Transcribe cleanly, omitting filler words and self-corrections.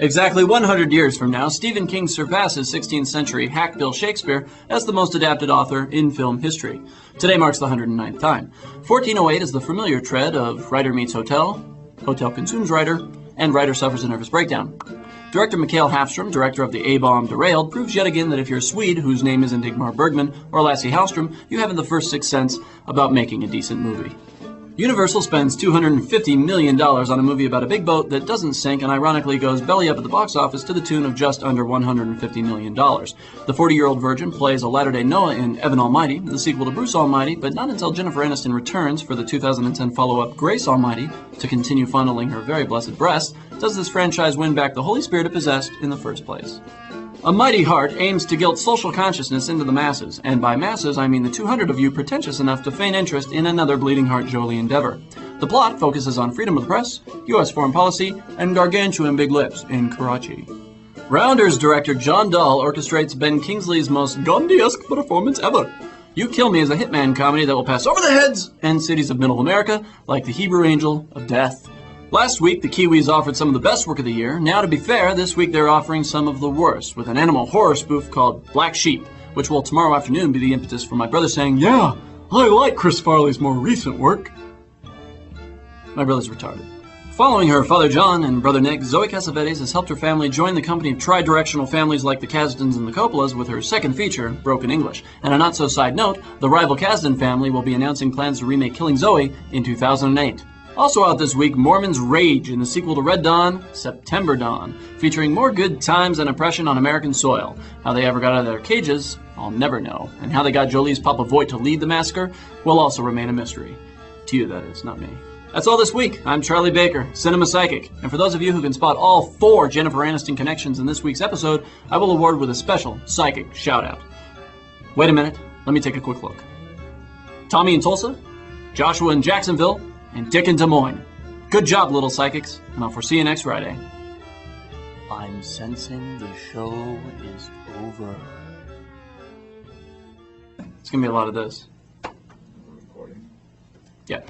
Exactly 100 years from now, Stephen King surpasses 16th century hack Bill Shakespeare as the most adapted author in film history. Today marks the 109th time. 1408 is the familiar tread of writer meets hotel, hotel consumes writer, and writer suffers a nervous breakdown. Director Mikael Hafstrom, director of the A-Bomb Derailed, proves yet again that if you're a Swede whose name isn't Ingmar Bergman or Lasse Hallström, you haven't the first sixth sense about making a decent movie. Universal spends $250 million on a movie about a big boat that doesn't sink and ironically goes belly up at the box office to the tune of just under $150 million. The 40-year-old virgin plays a latter-day Noah in Evan Almighty, the sequel to Bruce Almighty, but not until Jennifer Aniston returns for the 2010 follow-up Grace Almighty to continue fondling her very blessed breasts does this franchise win back the Holy Spirit it possessed in the first place. A Mighty Heart aims to gilt social consciousness into the masses, and by masses I mean the 200 of you pretentious enough to feign interest in another Bleeding Heart Jolie endeavor. The plot focuses on freedom of the press, U.S. foreign policy, and gargantuan big lips in Karachi. Rounders director John Dahl orchestrates Ben Kingsley's most Gandhi-esque performance ever. You Kill Me is a hitman comedy that will pass over the heads and cities of Middle America like the Hebrew angel of death. Last week, the Kiwis offered some of the best work of the year. Now, to be fair, this week they're offering some of the worst, with an animal horror spoof called Black Sheep, which will tomorrow afternoon be the impetus for my brother saying, "Yeah, I like Chris Farley's more recent work." My brother's retarded. Following her father John and brother Nick, Zoe Cassavetes has helped her family join the company of tri-directional families like the Kasdans and the Coppolas with her second feature, Broken English. And a not-so-side note, the rival Kasdan family will be announcing plans to remake Killing Zoe in 2008. Also out this week, Mormons rage in the sequel to Red Dawn, September Dawn, featuring more good times and oppression on American soil. How they ever got out of their cages, I'll never know. And how they got Jolie's Papa Voigt to lead the massacre will also remain a mystery. To you, that is, not me. That's all this week. I'm Charlie Baker, Cinema Psychic. And for those of you who can spot all 4 Jennifer Aniston connections in this week's episode, I will award with a special psychic shout-out. Wait a minute, let me take a quick look. Tommy in Tulsa, Joshua in Jacksonville, and Dick in Des Moines. Good job, little psychics, and I'll foresee you next Friday. I'm sensing the show is over. It's gonna be a lot of this. Recording. Yeah.